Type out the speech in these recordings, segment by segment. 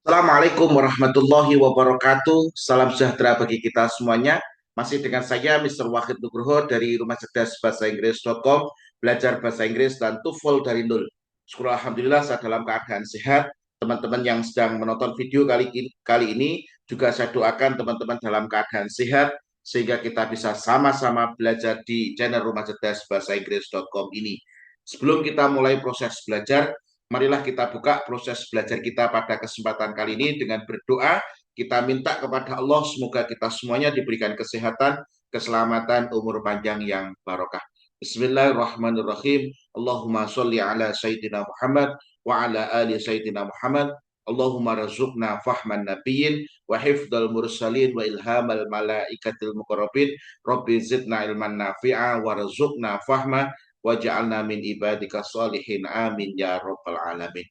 Assalamualaikum warahmatullahi wabarakatuh. Salam sejahtera bagi kita semuanya. Masih dengan saya, Mr. Wahid Nugroho dari Rumah Cerdas Bahasa Inggris.com, belajar bahasa Inggris dan TOEFL dari nol. Syukur Alhamdulillah saya dalam keadaan sehat. Teman-teman yang sedang menonton video kali ini juga saya doakan teman-teman dalam keadaan sehat sehingga kita bisa sama-sama belajar di channel Rumah Cerdas Bahasa Inggris.com ini. Sebelum kita mulai proses belajar, marilah kita buka proses belajar kita pada kesempatan kali ini dengan berdoa. Kita minta kepada Allah semoga kita semuanya diberikan kesehatan, keselamatan, umur panjang yang barokah. Bismillahirrahmanirrahim. Allahumma sholli ala Sayyidina Muhammad wa ala ali Sayyidina Muhammad. Allahumma razukna fahman nabiyyin wa hifdal mursalin wa ilhamal malaikatil muqarrabin. Rabbi zidna ilman nafi'a wa razukna fahma waj'alna min ibadika sholihin amin ya rabbal alamin.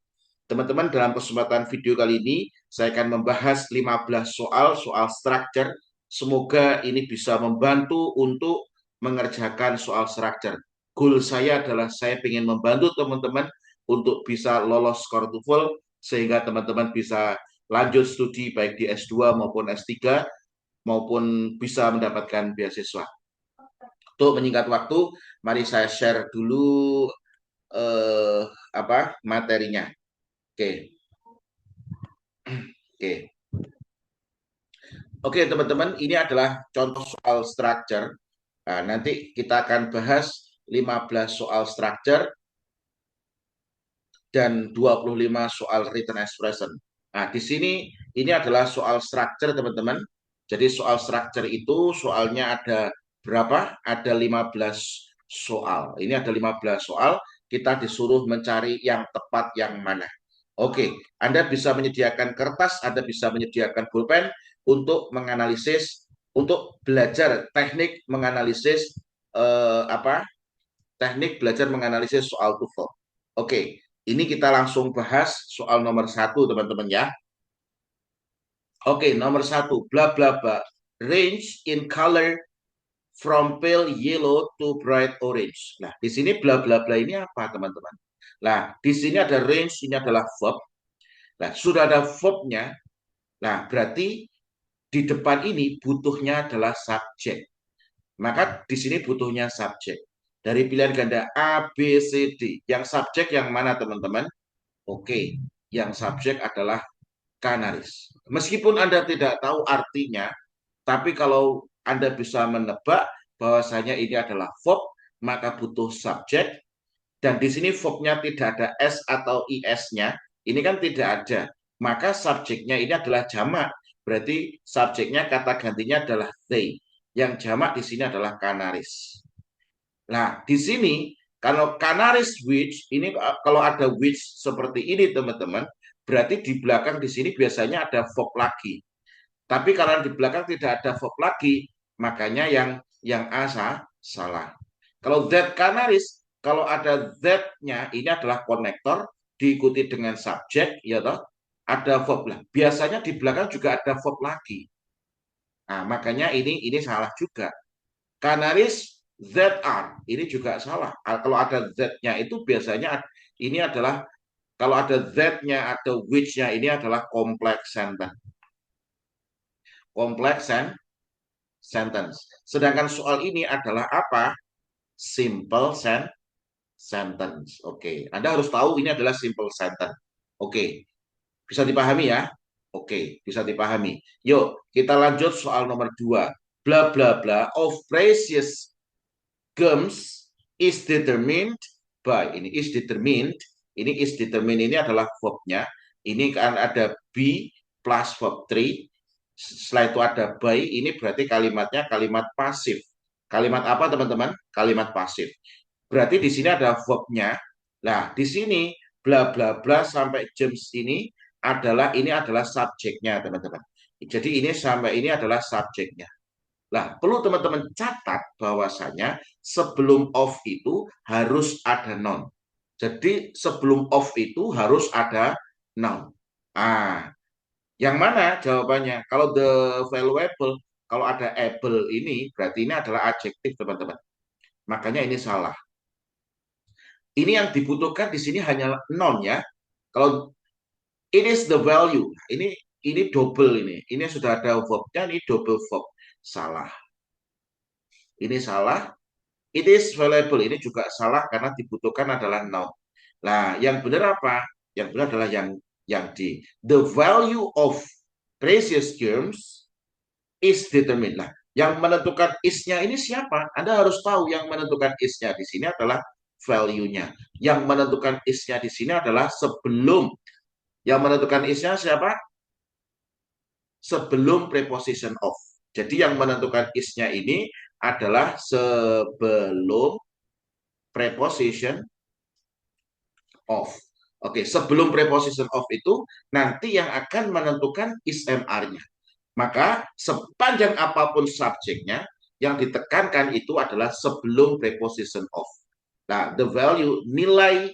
Teman-teman, dalam kesempatan video kali ini saya akan membahas 15 soal structure. Semoga ini bisa membantu untuk mengerjakan soal structure. Goal saya adalah saya ingin membantu teman-teman untuk bisa lolos skor TOEFL sehingga teman-teman bisa lanjut studi baik di S2 maupun S3 maupun bisa mendapatkan beasiswa. Untuk menyingkat waktu, mari saya share dulu materinya. Oke, oke, oke teman-teman, ini adalah contoh soal structure. Nah, nanti kita akan bahas 15 soal structure dan 25 soal written expression. Nah, di sini ini adalah soal structure teman-teman. Jadi soal structure itu soalnya ada berapa? Ada 15 soal. Ini ada 15 soal, kita disuruh mencari yang tepat yang mana. Oke, Anda bisa menyediakan kertas, Anda bisa menyediakan pulpen untuk menganalisis, untuk belajar teknik menganalisis eh, apa? Teknik belajar menganalisis soal TOEFL. Oke, ini kita langsung bahas soal nomor satu, teman-teman ya. Oke, nomor satu, bla bla bla. Range in color from pale yellow to bright orange. Nah, di sini bla bla bla ini apa, teman-teman? Nah, di sini ada range, ini adalah verb. Nah, sudah ada verbnya. Nah, berarti di depan ini butuhnya adalah subjek. Maka di sini butuhnya subjek. Dari pilihan ganda A, B, C, D. Yang subjek yang mana, teman-teman? Oke, yang subjek adalah kanaris. Meskipun Anda tidak tahu artinya, tapi kalau Anda bisa menebak bahwasanya ini adalah verb, maka butuh subjek. Dan di sini verbnya tidak ada S atau IS-nya. Ini kan tidak ada. Maka subjeknya ini adalah jamak. Berarti subjeknya kata gantinya adalah they. Yang jamak di sini adalah kanaris. Nah, di sini kalau Canaris which ini kalau ada which seperti ini teman-teman, berarti di belakang di sini biasanya ada verb lagi. Tapi kalau di belakang tidak ada verb lagi, makanya yang A salah. Kalau that Canaris, kalau ada that-nya ini adalah konektor diikuti dengan subjek ya toh, ada verb lah. Biasanya di belakang juga ada verb lagi. Nah, makanya ini salah juga. Kanaris ZR ini juga salah. Kalau ada Z-nya itu biasanya ini adalah kalau ada Z-nya atau which-nya ini adalah complex sentence. Complex sentence. Sedangkan soal ini adalah apa? Simple sentence. Oke, Anda harus tahu ini adalah simple sentence. Oke, bisa dipahami ya? Oke, bisa dipahami. Yuk, kita lanjut soal nomor 2. Bla bla bla of precious comes is determined by ini adalah verbnya, ini kan ada be plus verb 3, setelah itu ada by, ini berarti kalimatnya kalimat pasif. Kalimat apa teman-teman? Kalimat pasif. Berarti di sini ada verbnya. Nah, di sini bla bla bla sampai James ini adalah subjeknya teman-teman. Jadi ini sampai ini adalah subjeknya. Nah, perlu teman-teman catat bahwasanya sebelum of itu harus ada noun. Jadi sebelum of itu harus ada noun. Ah, yang mana jawabannya? Kalau the valuable, kalau ada able ini berarti ini adalah adjektif, teman-teman. Makanya ini salah. Ini yang dibutuhkan di sini hanya noun ya. Kalau It is the value. Ini double ini. Ini sudah ada verbnya, ini double verb. Salah. Ini salah. It is valuable. Ini juga salah karena dibutuhkan adalah noun. Nah, yang benar apa? Yang benar adalah yang D. The value of precious gems is determined. Nah, yang menentukan is-nya ini siapa? Anda harus tahu yang menentukan is-nya di sini adalah value-nya. Yang menentukan is-nya di sini adalah sebelum. Yang menentukan is-nya siapa? Sebelum preposition of. Jadi yang menentukan is-nya ini adalah sebelum preposition of. Oke, sebelum preposition of itu nanti yang akan menentukan is MR-nya. Maka sepanjang apapun subjeknya, yang ditekankan itu adalah sebelum preposition of. Nah, the value, nilai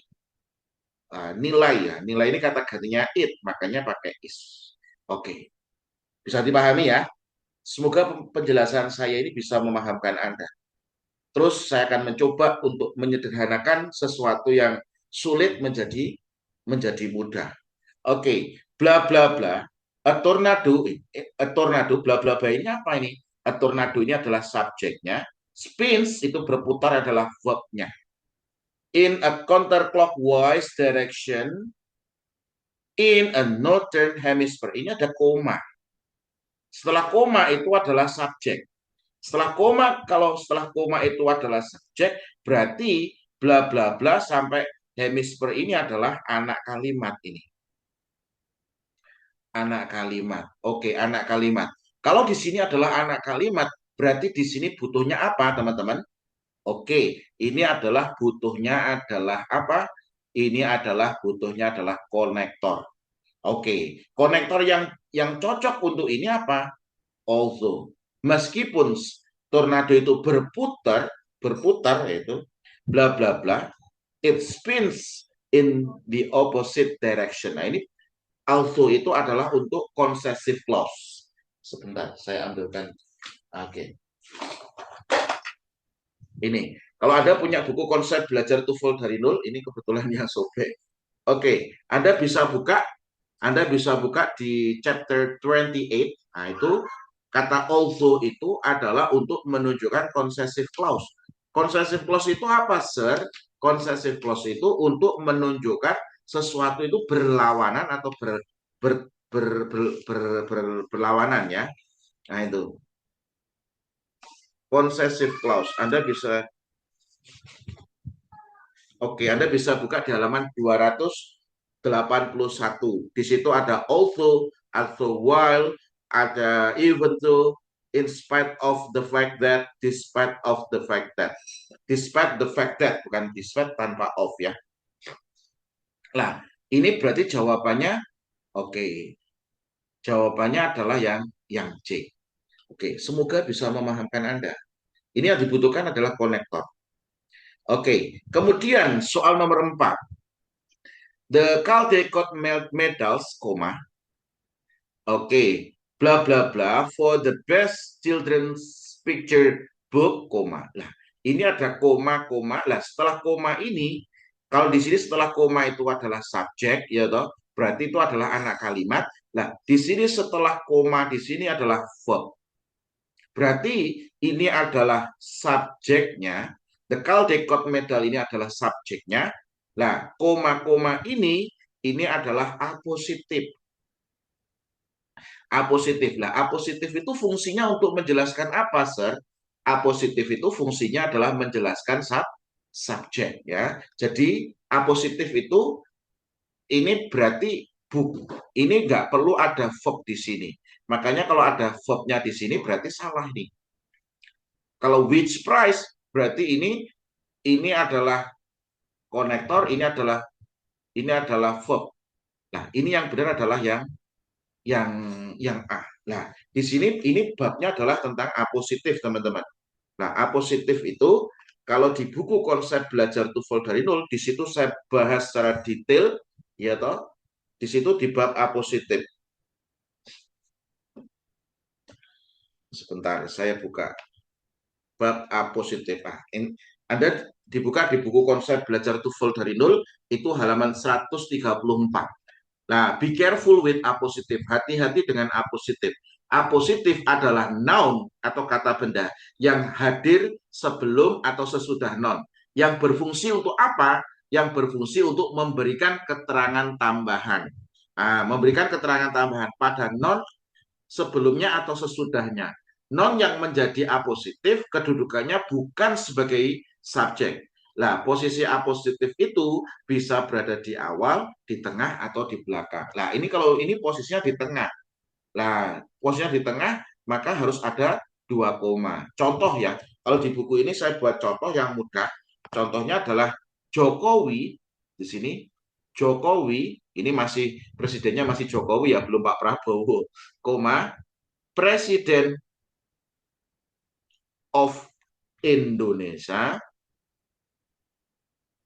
nilai ini kata gantinya it, makanya pakai is. Oke, bisa dipahami ya. Semoga penjelasan saya ini bisa memahamkan Anda. Terus saya akan mencoba untuk menyederhanakan sesuatu yang sulit menjadi mudah. Oke, bla bla bla. A tornado, bla bla bla ini apa ini? A tornado ini adalah subjeknya. Spins itu berputar adalah verbnya. In a counterclockwise direction in a northern hemisphere. Ini ada koma. Setelah koma itu adalah subjek. Kalau setelah koma itu adalah subjek, berarti bla bla bla sampai hemisfer ini adalah anak kalimat ini. Anak kalimat. Oke, anak kalimat. Kalau di sini adalah anak kalimat, berarti di sini butuhnya apa, teman-teman? Oke, ini adalah butuhnya adalah apa? Ini adalah butuhnya adalah konektor. Oke, konektor yang cocok untuk ini apa? Also, meskipun tornado itu berputar itu bla bla bla, it spins in the opposite direction. Nah, ini also itu adalah untuk possessive clause. Sebentar, saya ambilkan. Oke. Ini, kalau Anda punya buku konsep belajar TOEFL dari nol, ini kebetulan yang sobek. Oke, Anda bisa buka di chapter 28. Nah, itu kata also itu adalah untuk menunjukkan possessive clause. Possessive clause itu apa, Sir? Possessive clause itu untuk menunjukkan sesuatu itu berlawanan atau berlawanan ya. Nah, itu possessive clause. Anda bisa Anda bisa buka di halaman 281. Di situ ada also while, ada even though, in spite of the fact that, despite of the fact that. Despite the fact that, bukan despite tanpa of ya. Nah, ini berarti jawabannya jawabannya adalah yang C. Oke, semoga bisa memahamkan Anda. Ini yang dibutuhkan adalah konektor. Oke, kemudian soal nomor 4. The Caldecott medals, bla bla bla for the best children's picture book, Lah, ini ada koma. Lah, setelah koma ini, kalau di sini setelah koma itu adalah subjek, ya toh, berarti itu adalah anak kalimat. Lah, di sini setelah koma di sini adalah verb. Berarti ini adalah subjeknya. The Caldecott medal ini adalah subjeknya. Nah, koma-koma ini adalah apositif. Apositif. Nah, apositif itu fungsinya untuk menjelaskan apa, Sir? Apositif itu fungsinya adalah menjelaskan subjek ya. Jadi apositif itu ini berarti ini nggak perlu ada verb di sini. Makanya kalau ada verbnya di sini berarti salah nih. Kalau which price berarti ini adalah konektor, ini adalah verb. Nah, ini yang benar adalah yang A. Nah, di sini ini babnya adalah tentang apositif, teman-teman. Nah, apositif itu kalau di buku konsep belajar TOEFL dari nol, di situ saya bahas secara detail, ya toh. Di situ di bab apositif. Sebentar, saya buka bab apositif. Anda dibuka di buku konsep belajar TOEFL dari nol, itu halaman 134. Nah, be careful with apositif. Hati-hati dengan apositif. Apositif adalah noun atau kata benda yang hadir sebelum atau sesudah noun. Yang berfungsi untuk apa? Yang berfungsi untuk memberikan keterangan tambahan. Nah, memberikan keterangan tambahan pada noun sebelumnya atau sesudahnya. Non yang menjadi apositif kedudukannya bukan sebagai subjek. Nah, posisi apositif itu bisa berada di awal, di tengah, atau di belakang. Nah, ini kalau ini posisinya di tengah. Nah, posisinya di tengah, maka harus ada dua koma. Contoh ya, kalau di buku ini saya buat contoh yang mudah. Contohnya adalah Jokowi, di sini Jokowi, ini masih presidennya masih Jokowi ya, belum Pak Prabowo, koma, Presiden of Indonesia,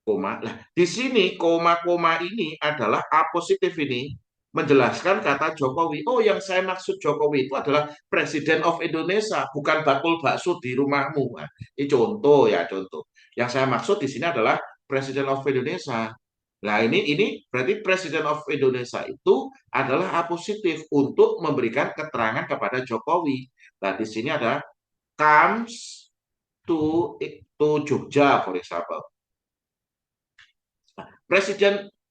koma. Nah, di sini koma-koma ini adalah apositif ini menjelaskan kata Jokowi. Oh, yang saya maksud Jokowi itu adalah Presiden of Indonesia, bukan bakul bakso di rumahmu. Nah, ini contoh ya, contoh. Yang saya maksud di sini adalah Presiden of Indonesia. Nah, ini berarti Presiden of Indonesia itu adalah apositif untuk memberikan keterangan kepada Jokowi. Nah, di sini ada comes to Jogja, for example.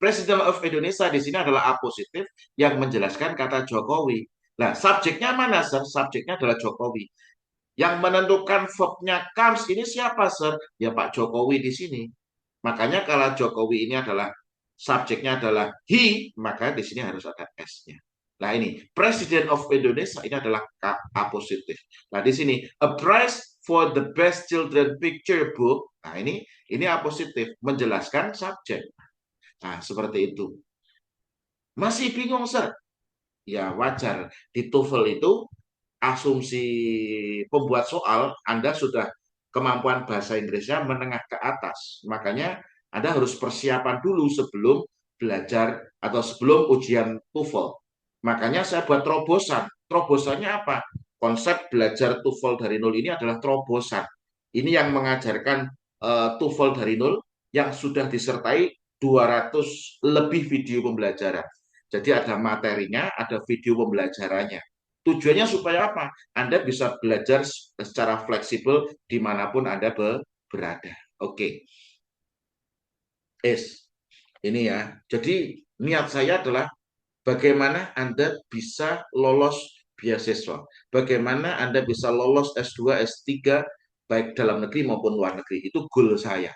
Presiden of Indonesia di sini adalah apositif yang menjelaskan kata Jokowi. Nah, subjeknya mana, Sir? Subjeknya adalah Jokowi. Yang menentukan verbnya comes ini siapa, Sir? Ya Pak Jokowi di sini. Makanya kalau Jokowi ini adalah subjeknya adalah he, maka di sini harus ada s-nya. Nah, ini President of Indonesia ini adalah apositif. Nah, di sini a prize for the best children picture book. Nah, ini apositif menjelaskan subjek. Nah, seperti itu. Masih bingung, Sir? Ya, wajar. Di TOEFL itu asumsi pembuat soal Anda sudah kemampuan bahasa Inggrisnya menengah ke atas. Makanya Anda harus persiapan dulu sebelum belajar atau sebelum ujian TOEFL. Makanya saya buat terobosan. Terobosannya apa? Konsep belajar TOEFL dari nol ini adalah terobosan. Ini yang mengajarkan TOEFL dari nol yang sudah disertai 200 lebih video pembelajaran. Jadi ada materinya, ada video pembelajarannya. Tujuannya supaya apa? Anda bisa belajar secara fleksibel dimanapun Anda berada. Oke, ini ya. Jadi niat saya adalah bagaimana Anda bisa lolos beasiswa. Bagaimana Anda bisa lolos S2, S3, baik dalam negeri maupun luar negeri. Itu goal saya.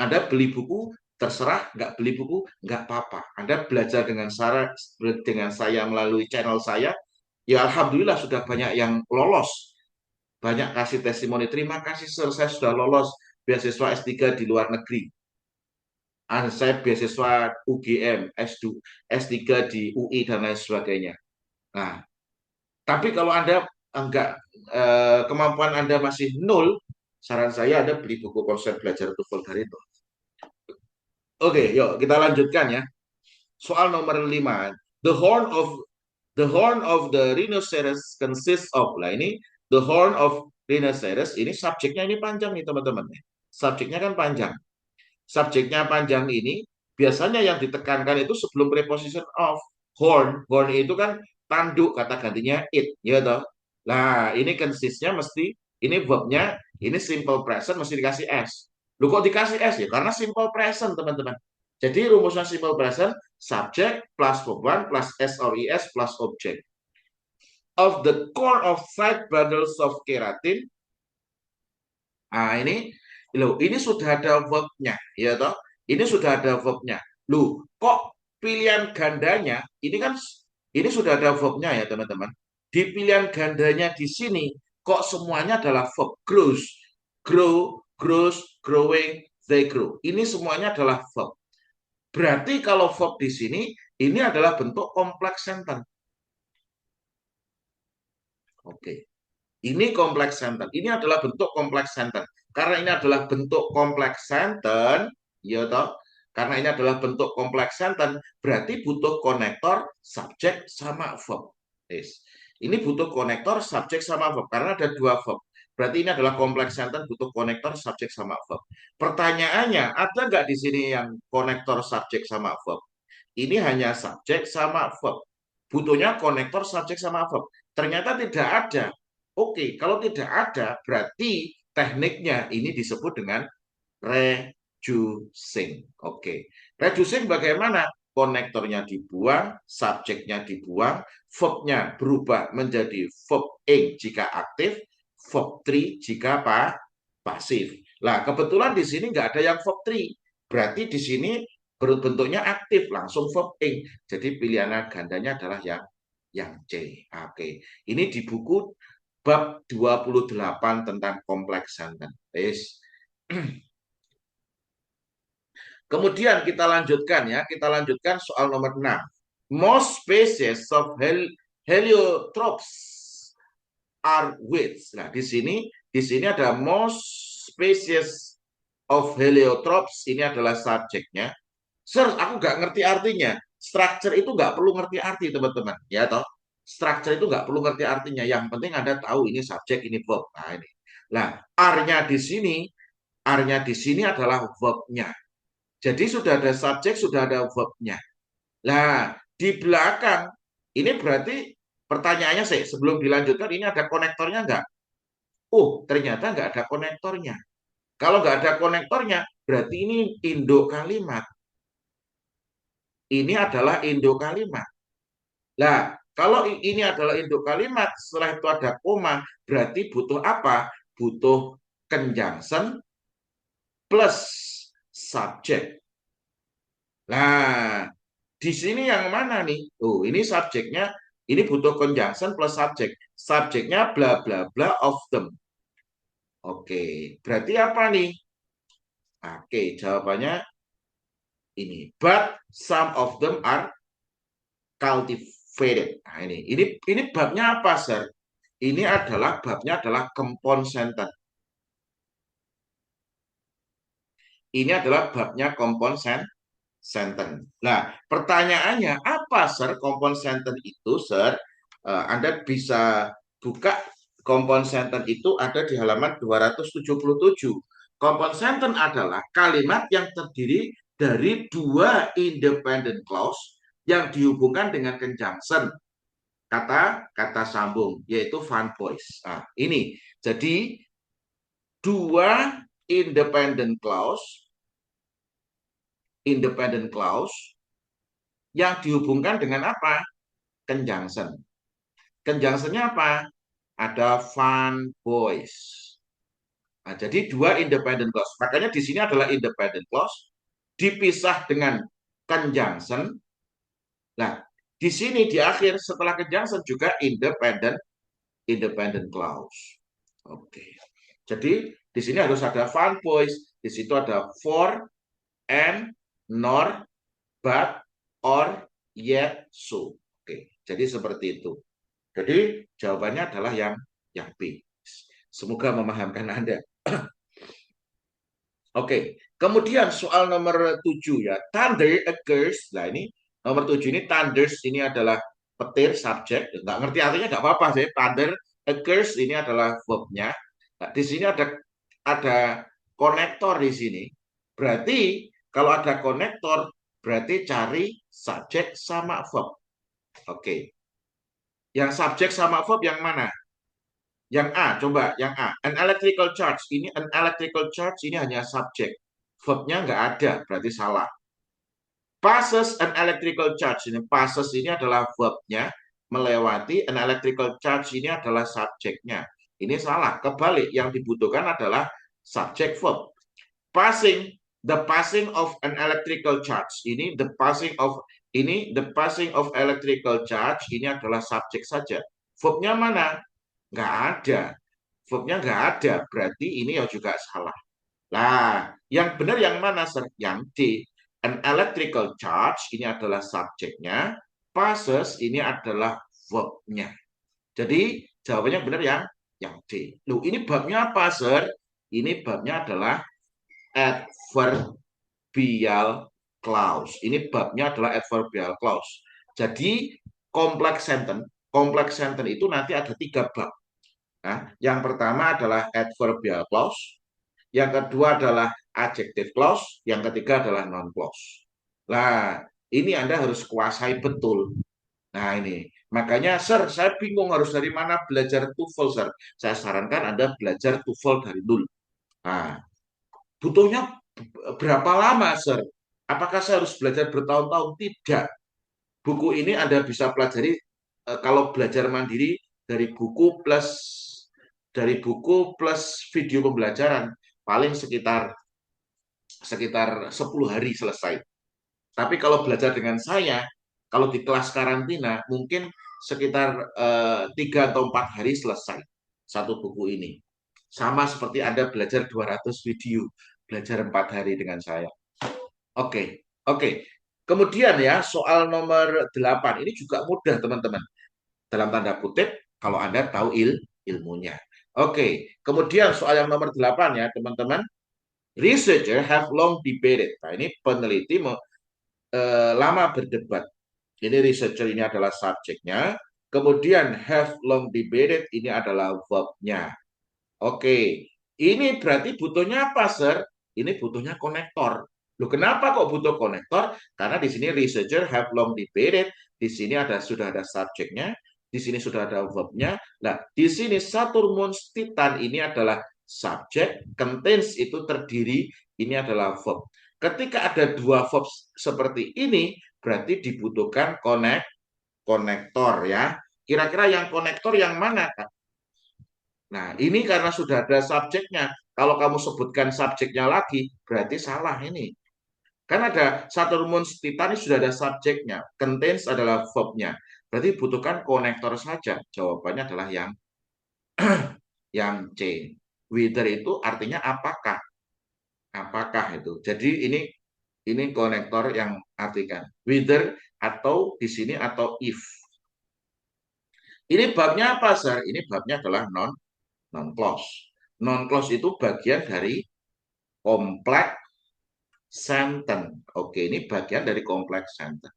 Anda beli buku, terserah. Nggak beli buku, nggak apa-apa. Anda belajar dengan saya melalui channel saya, ya alhamdulillah sudah banyak yang lolos. Banyak kasih testimoni, terima kasih Sir, saya sudah lolos beasiswa S3 di luar negeri. Saya beasiswa UGM, S2, S3 di UI dan lain sebagainya. Nah, tapi kalau Anda enggak kemampuan Anda masih nol, saran saya Anda beli buku konsep belajar TOEFL dari itu. Oke, yuk kita lanjutkan ya. Soal nomor 5. The horn of the rhinoceros consists of. Lah ini the horn of rhinoceros ini subjeknya ini panjang nih teman-teman. Subjeknya kan panjang. Subjeknya panjang ini biasanya yang ditekankan itu sebelum preposition of. Horn itu kan tanduk, kata gantinya it, ya toh. Nah, ini consistnya mesti ini verbnya ini simple present mesti dikasih s. Lu kok dikasih s ya? Karena simple present, teman-teman. Jadi rumusnya simple present, subject plus verb one plus s or es plus object. Of the core of 5 bundles of keratin. Nah, ini sudah ada verbnya, ya toh? Ini sudah ada verbnya. Lu kok pilihan gandanya ini sudah ada verbnya ya, teman-teman. Di pilihan gandanya di sini kok semuanya adalah verb. Grows, grow, grows, growing, they grow. Ini semuanya adalah verb. Berarti kalau verb di sini ini adalah bentuk kompleks sentence. Oke. Ini kompleks sentence. Ini adalah bentuk kompleks sentence. Karena ini adalah bentuk kompleks sentence, ya toh? Karena ini adalah bentuk kompleks sentence, berarti butuh konektor subjek sama verb. Yes. Ini butuh konektor subjek sama verb karena ada dua verb. Berarti ini adalah kompleks sentence butuh konektor subjek sama verb. Pertanyaannya, ada nggak di sini yang konektor subjek sama verb? ini hanya subjek sama verb. Butuhnya konektor subjek sama verb. Ternyata tidak ada. Oke, kalau tidak ada, berarti tekniknya ini disebut dengan reducing. Oke, reducing bagaimana? Konektornya dibuang, subjeknya dibuang, verbnya berubah menjadi verb ing jika aktif, verb 3 jika pasif. Nah, kebetulan di sini nggak ada yang verb 3. Berarti di sini bentuknya aktif, langsung verb ing. Jadi pilihan gandanya adalah yang C. Oke, ini di buku bab 28 tentang kompleks sentence. Kemudian kita lanjutkan ya, kita lanjutkan soal nomor 6. Most species of heliotrops are which? Nah, di sini ada most species of heliotrops, ini adalah subjeknya. Sir, aku nggak ngerti artinya. Structure itu nggak perlu ngerti arti, teman-teman. Ya toh? Structure itu nggak perlu ngerti artinya. Yang penting Anda tahu ini subjek, ini verb. Nah, ini. Nah, R-nya di sini adalah verb-nya. Jadi sudah ada subjek, sudah ada verb-nya. Nah, di belakang, ini berarti pertanyaannya sih, sebelum dilanjutkan, ini ada konektornya nggak? Oh, ternyata nggak ada konektornya. Kalau nggak ada konektornya, berarti ini induk kalimat. Ini adalah induk kalimat. Nah, kalau ini adalah induk kalimat, setelah itu ada koma, berarti butuh apa? Butuh conjunction plus subjek. Nah, di sini yang mana nih? Oh, ini subjeknya, ini butuh conjunction plus subjek. Subjeknya bla bla bla of them. Oke, berarti apa nih? Oke, jawabannya ini. But some of them are cultivated. Nah, ini babnya apa, Sir? Ini adalah babnya adalah compound sentence. Ini adalah babnya compound sentence. Nah, pertanyaannya apa, Sir? Compound sentence itu, Sir? Anda bisa buka compound sentence itu ada di halaman 277. Compound sentence adalah kalimat yang terdiri dari dua independent clause yang dihubungkan dengan conjunction, kata sambung, yaitu fun voice. Nah, ini. Jadi dua independent clause yang dihubungkan dengan apa? Conjunction. Conjunction-nya apa? Ada fun voice. Nah, jadi dua independent clause. Makanya di sini adalah independent clause dipisah dengan conjunction. Nah, di sini di akhir setelah conjunction juga independent clause. Oke. Jadi di sini harus ada fun voice, di situ ada for, and, nor, but, or, yet, so. Oke. Jadi seperti itu. Jadi jawabannya adalah yang B. Semoga memahamkan Anda. Oke, kemudian soal nomor 7 ya. Thunder occurs. Nah, ini nomor 7 ini thunders, ini adalah petir subjek. Nggak ngerti artinya nggak apa-apa sih. Thunder occurs ini adalah verbnya. Nah, di sini ada konektor di sini. Berarti kalau ada konektor berarti cari subjek sama verb. Oke. Yang subjek sama verb yang mana? Yang A, coba yang A. An electrical charge. Ini an electrical charge ini hanya subjek. Verbnya nggak ada, berarti salah. Passes an electrical charge. Ini passes ini adalah verbnya. Melewati an electrical charge ini adalah subjeknya. Ini salah. Kebalik, yang dibutuhkan adalah subjek verb. Passing, the passing of an electrical charge. Ini the passing of electrical charge ini adalah subjek saja. Verbnya mana? Nggak ada. Verbnya nggak ada. Berarti ini ya juga salah. Nah, yang benar yang mana, Sir? Yang D. An electrical charge ini adalah subjeknya. Passes ini adalah verbnya. Jadi jawabannya benar yang D. Loh, ini babnya apa, Sir? Ini babnya adalah adverbial clause. Ini babnya adalah adverbial clause. Jadi kompleks sentence itu nanti ada 3 bab. Nah, yang pertama adalah adverbial clause, yang kedua adalah adjective clause, yang ketiga adalah noun clause. Nah, Ini Anda harus kuasai betul. Nah ini, makanya Sir, saya bingung harus dari mana belajar TOEFL, Sir. Saya sarankan Anda belajar TOEFL dari dulu. Nah, butuhnya berapa lama, Sir? Apakah saya harus belajar bertahun-tahun? Tidak. Buku ini Anda bisa pelajari kalau belajar mandiri dari buku plus video pembelajaran paling sekitar sekitar 10 hari selesai. Tapi kalau belajar dengan saya, kalau di kelas karantina mungkin sekitar 3 atau 4 hari selesai satu buku ini. Sama seperti Anda belajar 200 video, belajar 4 hari dengan saya. Oke, oke. Kemudian ya, soal nomor 8 ini juga mudah teman-teman. Dalam tanda kutip, kalau Anda tahu ilmunya. Oke, kemudian soal yang nomor 8 ya teman-teman. Researcher have long debated. Nah, ini peneliti lama berdebat. Ini researcher ini adalah subjeknya. Kemudian have long debated ini adalah verb-nya. Oke, ini berarti butuhnya apa, Sir? Ini butuhnya konektor. Loh, kenapa kok butuh konektor? Karena di sini researcher have long debated, di sini sudah ada subjeknya, di sini sudah ada verb-nya. Nah, di sini Saturnus Titan ini adalah subjek, contains itu terdiri, ini adalah verb. Ketika ada dua verb seperti ini, berarti dibutuhkan konektor ya. Kira-kira yang konektor yang mana, Kak? Nah, ini karena sudah ada subjeknya. Kalau kamu sebutkan subjeknya lagi, berarti salah ini. Kan ada Saturnus Titan ini sudah ada subjeknya. Contains adalah verb-nya. Berarti butuhkan konektor saja. Jawabannya adalah yang C. Whether itu artinya apakah. Apakah itu. Jadi ini konektor yang artikan whether atau di sini atau if. Ini babnya apa, Sir? Ini babnya adalah non-clause. Non-clause itu bagian dari kompleks sentence. Oke, ini bagian dari kompleks sentence.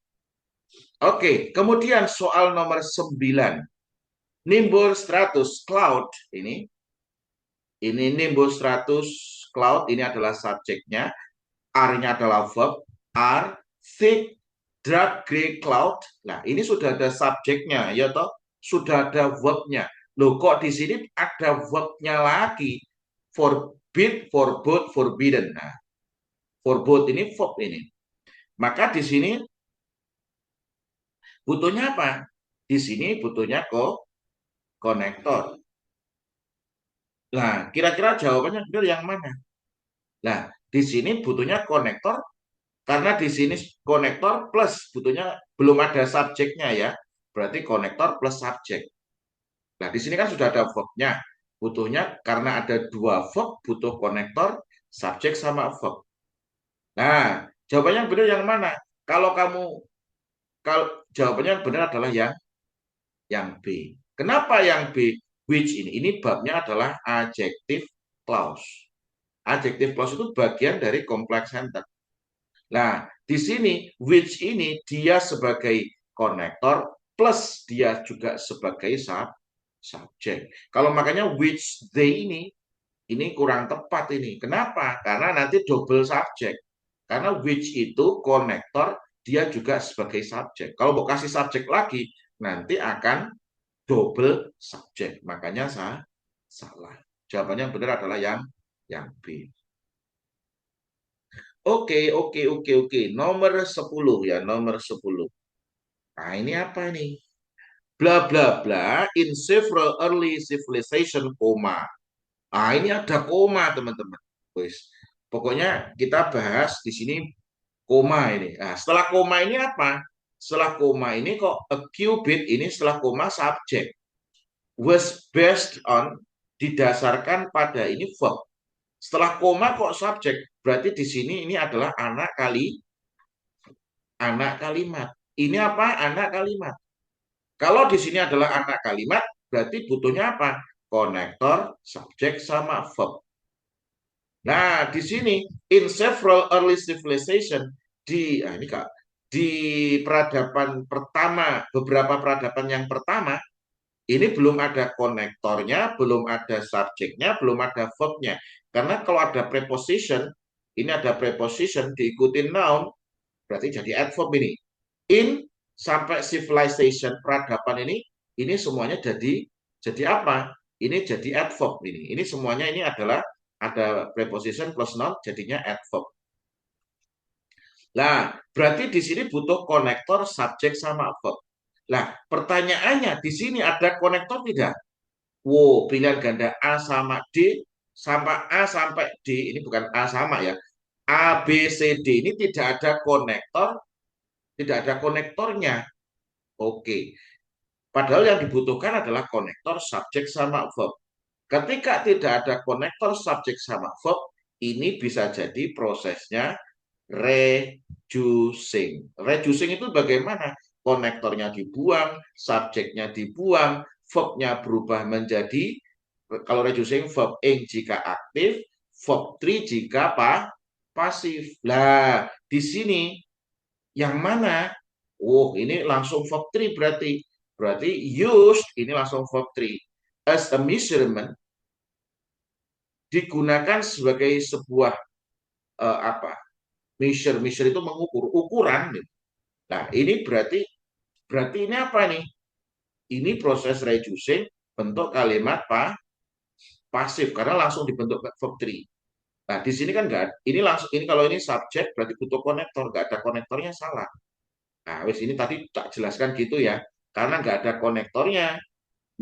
Oke, kemudian soal nomor 9. Nimbus stratus cloud ini nimbus stratus cloud ini adalah subjeknya, R-nya adalah verb, R thick dark gray cloud. Nah, ini sudah ada subjeknya ya toh, sudah ada verb-nya. Loh, kok di sini ada verb-nya lagi? Forbid, forbode, forbidden. Nah, forbode ini verb ini. Maka di sini butuhnya apa? Di sini butuhnya konektor. Nah, kira-kira jawabannya benar yang mana? Nah, di sini butuhnya konektor karena di sini konektor plus butuhnya belum ada subjeknya ya. Berarti konektor plus subjek. Nah, di sini kan sudah ada verb-nya. Butuhnya karena ada dua verb butuh konektor subjek sama verb. Nah, jawabannya benar yang mana? Kalau jawabannya yang benar adalah yang B. Kenapa yang B? Which ini? Ini babnya adalah adjective clause. Adjective clause itu bagian dari complex sentence. Nah, di sini which ini dia sebagai konektor plus dia juga sebagai subjek. Kalau makanya which they ini kurang tepat ini. Kenapa? Karena nanti double subjek. Karena which itu konektor dia juga sebagai subjek. Kalau mau kasih subjek lagi nanti akan double subjek. Makanya salah. Jawabannya yang benar adalah yang B. Oke. Nomor 10 ya, nomor 10. Nah, ini apa ini? Bla bla bla in several early civilization, koma. Nah, ini ada koma, teman-teman. Wis. Pokoknya kita bahas di sini koma ini. Nah, setelah koma ini apa? Setelah koma ini kok a qubit ini setelah koma subjek. Was based on didasarkan pada ini verb. Setelah koma kok subjek. Berarti di sini ini adalah anak kalimat. Ini apa? Anak kalimat. Kalau di sini adalah anak kalimat, berarti butuhnya apa? Konektor, subjek, sama verb. Nah, di sini in several early civilization ini Kak, di peradaban pertama, beberapa peradaban yang pertama, ini belum ada konektornya, belum ada subjeknya, belum ada verbnya. Karena kalau ada preposition, ini ada preposition diikuti noun, berarti jadi adverb ini. In sampai civilization, peradaban ini semuanya jadi apa? Ini jadi adverb ini. Ini semuanya ini adalah ada preposition plus noun jadinya adverb. Nah, berarti di sini butuh konektor subjek sama verb. Nah, pertanyaannya di sini ada konektor tidak? Wow, pilihan ganda A sama D sama A sampai D ini bukan A sama ya. A, B, C, D ini tidak ada konektor, tidak ada konektornya. Oke. Padahal yang dibutuhkan adalah konektor subjek sama verb. Ketika tidak ada konektor subjek sama verb, ini bisa jadi prosesnya reducing. Reducing itu bagaimana? Konektornya dibuang, subjeknya dibuang, verbnya berubah menjadi, kalau reducing verb ing jika aktif, verb three jika pasif. Nah, di sini yang mana? Oh, ini langsung verb three berarti. Berarti used ini langsung verb three. As a measurement digunakan sebagai sebuah apa? Measure itu mengukur ukuran. Nah, ini berarti ini apa nih? Ini proses reducing bentuk kalimat pasif karena langsung dibentuk verb three. Nah, di sini kan enggak. Ini langsung ini kalau ini subjek berarti butuh konektor, enggak ada konektornya salah. Nah, wis ini tadi tak jelaskan gitu ya. Karena enggak ada konektornya,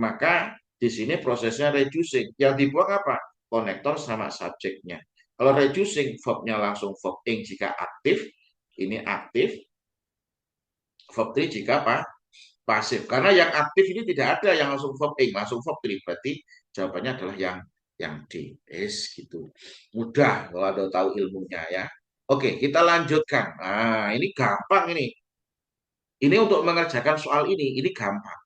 maka di sini prosesnya reducing. Yang dibuang apa? Konektor sama subjeknya. Kalau reducing verbnya langsung verb ing jika aktif, ini aktif, verb 3 jika pasif. Karena yang aktif ini tidak ada yang langsung verb ing, langsung verb 3. Berarti jawabannya adalah yang D. Gitu. Mudah kalau Anda tahu ilmunya ya. Oke, kita lanjutkan. Nah, ini gampang ini. Ini untuk mengerjakan soal ini gampang.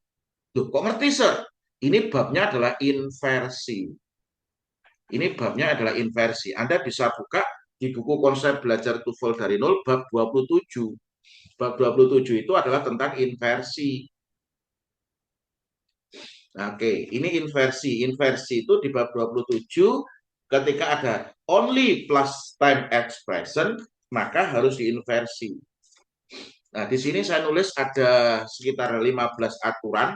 Loh, kok ngerti, Sir? Ini babnya adalah inversi. Ini babnya adalah inversi. Anda bisa buka di buku konsep belajar TOEFL dari nol bab 27. Bab 27 itu adalah tentang inversi. Oke, ini inversi. Inversi itu di bab 27 ketika ada only plus time expression, maka harus diinversi. Nah, di sini saya nulis ada sekitar 15 aturan.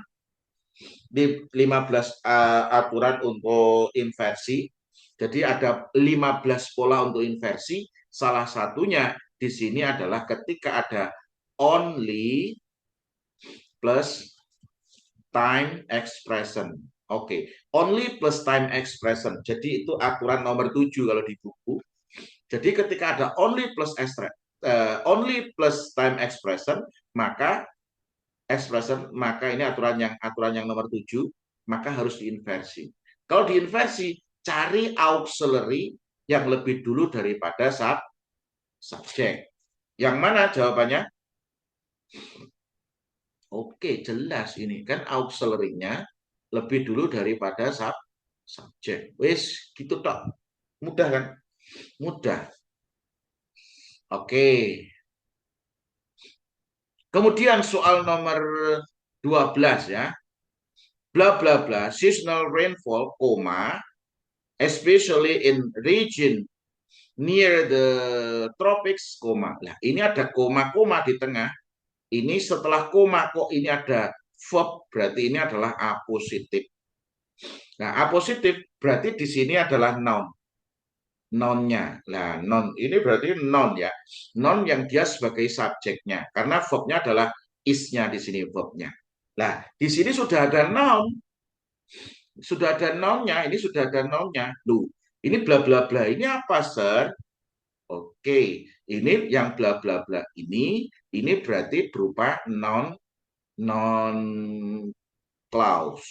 Di 15 aturan untuk inversi. Jadi ada 15 pola untuk inversi. Salah satunya di sini adalah ketika ada only plus time expression. Oke, only plus time expression. Jadi itu aturan nomor 7 kalau di buku. Jadi ketika ada only plus time expression, maka ini aturan yang nomor 7, maka harus diinversi. Kalau diinversi, cari auxiliary yang lebih dulu daripada subjek. Yang mana jawabannya? Oke, jelas ini kan auxiliary-nya lebih dulu daripada subjek. Wis, gitu tok. Mudah kan? Mudah. Oke. Kemudian soal nomor 12 ya. Bla bla bla, seasonal rainfall, especially in region near the tropics, Lah, ini ada koma di tengah. Ini setelah koma kok ini ada verb, berarti ini adalah apositif. Nah, apositif berarti di sini adalah noun. Nounnya. Nah, noun ini berarti noun ya. Noun yang dia sebagai subjeknya. Karena verbnya adalah is-nya di sini verbnya. Nah, di sini sudah ada noun. Sudah ada nounnya. Ini sudah ada nounnya. Loh, ini bla bla bla. Ini apa, Sir? Oke, ini yang bla bla bla ini berarti berupa non clause.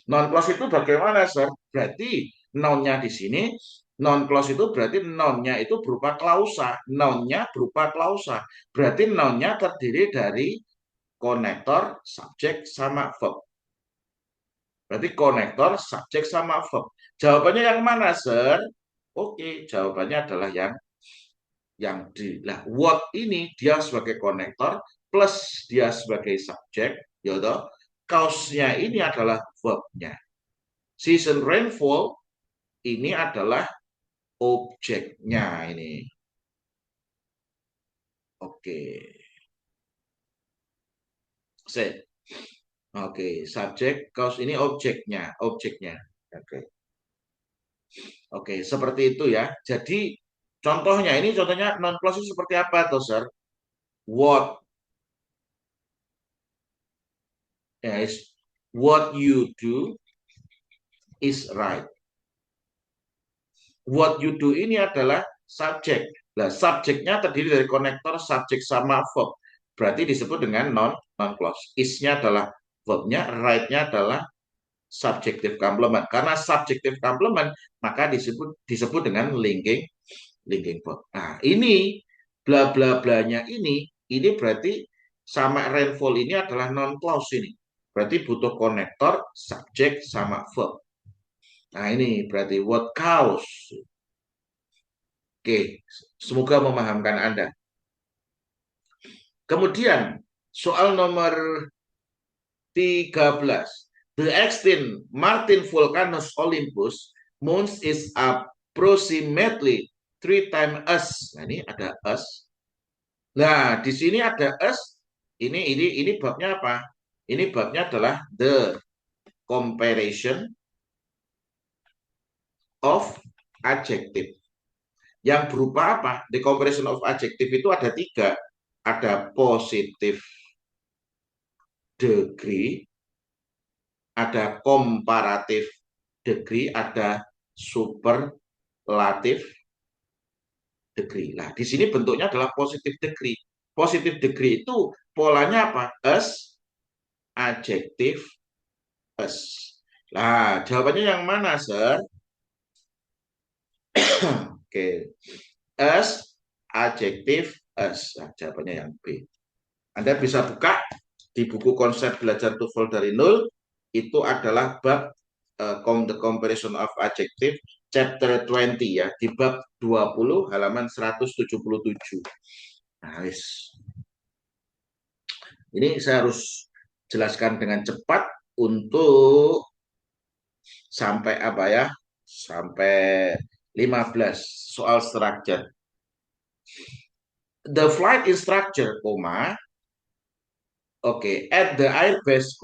Non clause itu bagaimana, Sir? Berarti nounnya di sini non clause itu berarti nounnya itu berupa klausa, nounnya berupa klausa. Berarti nounnya terdiri dari konektor, subjek sama verb. Berarti konektor, subjek sama verb. Jawabannya yang mana, Sir? Oke, jawabannya adalah yang di lah what ini dia sebagai konektor plus dia sebagai subjek, yaitu cause-nya ini adalah verb-nya. Season rainfall ini adalah objeknya ini. Oke. Set. Oke, subjek, cause ini objeknya. Oke. Oke, seperti itu ya. Jadi contohnya non clause seperti apa tuh, Sir? What is what you do is right. What you do ini adalah subjek. Nah, subjeknya terdiri dari konektor, subjek sama verb. Berarti disebut dengan non clause. Is-nya adalah verbnya, right-nya adalah subjective complement. Karena subjective complement maka disebut dengan linking verb. Nah, ini bla bla blanya ini berarti sama rainfall ini adalah non clause ini. Berarti butuh konektor, subjek sama verb. Nah, ini berarti what cause. Oke, semoga memahamkan Anda. Kemudian soal nomor 13. The extinct Martin Volcanus Olympus moons is approximately 3 times us. Nah, ini ada us. Nah, di sini ada us. Ini babnya apa? Ini babnya adalah the comparison of adjective. Yang berupa apa? The comparison of adjective itu ada 3. Ada positive degree, ada comparative degree, ada superlative degree. Nah, di sini bentuknya adalah positive degree. Positive degree itu polanya apa? Us, adjective, us. Nah, jawabannya yang mana, Sir? Oke. Us, adjective, us. Nah, jawabannya yang B. Anda bisa buka di buku konsep belajar TOEFL dari nol. Itu adalah bab the comparison of adjective chapter 20 ya, di bab 20 halaman 177. Nah, ini saya harus jelaskan dengan cepat untuk sampai apa ya? Sampai 15 soal structure. The flight instructor, at the airbase,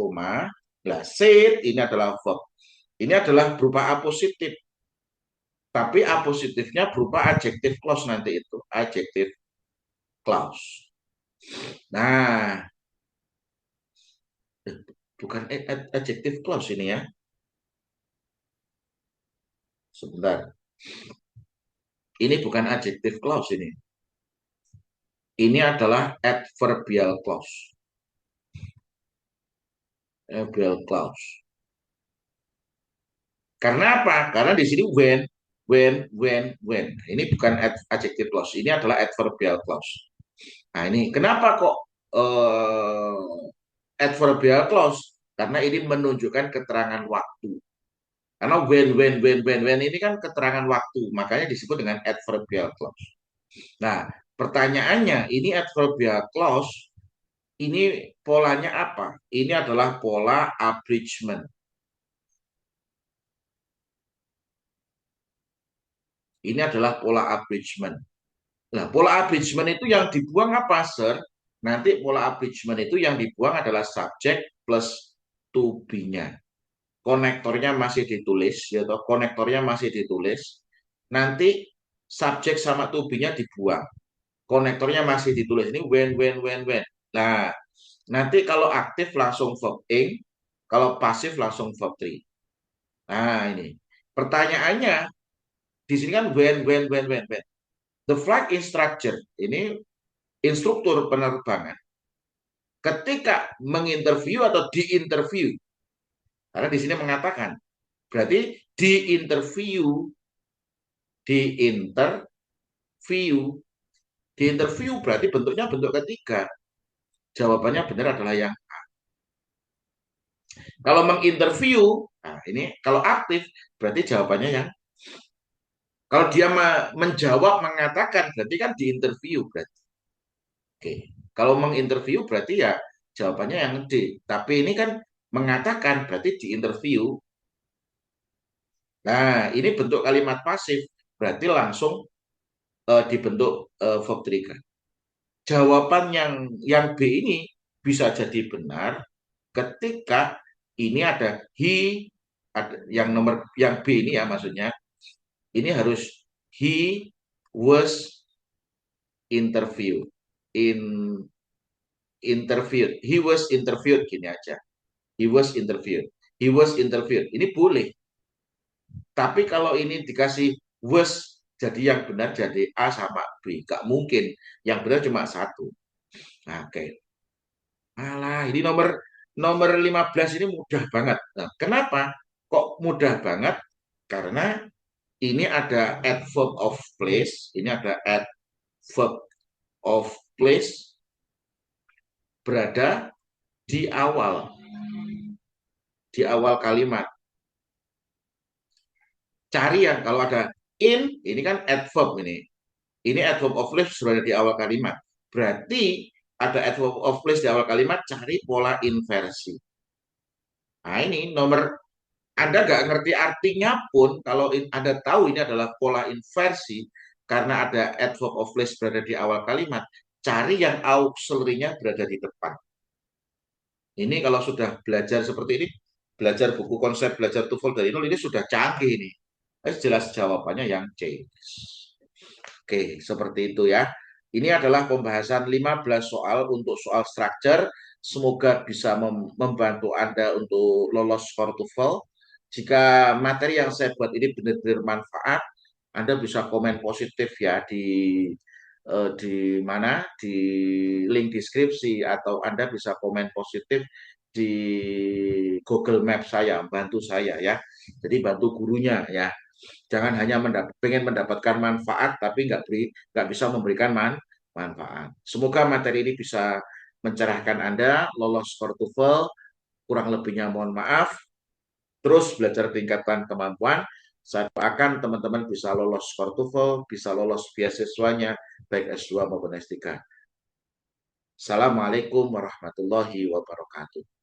lah said ini adalah verb. Ini adalah berupa A positif. Tapi A positifnya berupa adjective clause nanti itu. Adjective clause. Nah, bukan adjective clause ini ya. Sebentar. Ini bukan adjective clause ini. Ini adalah adverbial clause. Adverbial clause. Karena apa? Karena di sini when. Ini bukan adjective clause. Ini adalah adverbial clause. Nah, ini kenapa kok adverbial clause? Karena ini menunjukkan keterangan waktu. Karena when ini kan keterangan waktu, makanya disebut dengan adverbial clause. Nah, pertanyaannya, ini adverbial clause, ini polanya apa? Ini adalah pola abridgment. Ini adalah pola abridgment. Nah, pola abridgment itu yang dibuang apa, Sir? Nanti pola abridgment itu yang dibuang adalah subject plus to be-nya. Konektornya masih ditulis, ya toh, konektornya masih ditulis. Nanti subjek sama to be-nya dibuang. Konektornya masih ditulis. Ini when. Nah, nanti kalau aktif langsung verb ing, kalau pasif langsung verb 3. Nah, ini. Pertanyaannya di sini kan when. The flight instructor ini instruktur penerbangan ketika menginterview atau diinterview. Karena di sini mengatakan berarti diinterview diinterview berarti bentuknya bentuk ketiga. Jawabannya benar adalah yang A. Kalau menginterview, nah ini kalau aktif berarti jawabannya yang kalau dia menjawab mengatakan berarti kan diinterview berarti. Oke. Kalau menginterview berarti ya jawabannya yang D. Tapi ini kan mengatakan berarti diinterview. Nah, ini bentuk kalimat pasif berarti langsung dibentuk verb 3. jawaban yang B ini bisa jadi benar ketika ini ada he, ada yang nomor yang B ini ya, maksudnya ini harus he was interviewed in interviewed he was interviewed, gini aja, he was interviewed ini boleh. Tapi kalau ini dikasih was, jadi yang benar jadi A sama B, gak mungkin, yang benar cuma satu. Nah, oke. Alah, ini nomor nomor 15 ini mudah banget. Nah, kenapa kok mudah banget? Karena ini ada adverb of place, ini ada adverb of place berada di awal kalimat. Cari yang kalau ada in, ini kan adverb ini. Ini adverb of place berada di awal kalimat. Berarti ada adverb of place di awal kalimat, cari pola inversi. Nah, ini nomor Anda nggak ngerti artinya pun, kalau Anda tahu ini adalah pola inversi, karena ada adverb of place berada di awal kalimat, cari yang auxiliary-nya berada di depan. Ini kalau sudah belajar seperti ini, belajar buku konsep, belajar TOEFL dari nol, ini sudah canggih ini. Jelas jawabannya yang C. Oke, seperti itu ya. Ini adalah pembahasan 15 soal untuk soal structure. Semoga bisa membantu Anda untuk lolos for TOEFL. Jika materi yang saya buat ini benar-benar manfaat, Anda bisa komen positif ya di mana, di link deskripsi, atau Anda bisa komen positif di Google Map saya, bantu saya ya. Jadi bantu gurunya ya. Jangan hanya pengen mendapatkan manfaat tapi nggak bisa memberikan manfaat. Semoga materi ini bisa mencerahkan Anda lolos for TOEFL. Kurang lebihnya mohon maaf. Terus belajar tingkatkan kemampuan. Saya doakan teman-teman bisa lolos for TOEFL, bisa lolos beasiswanya baik S2 maupun S3. Assalamualaikum warahmatullahi wabarakatuh.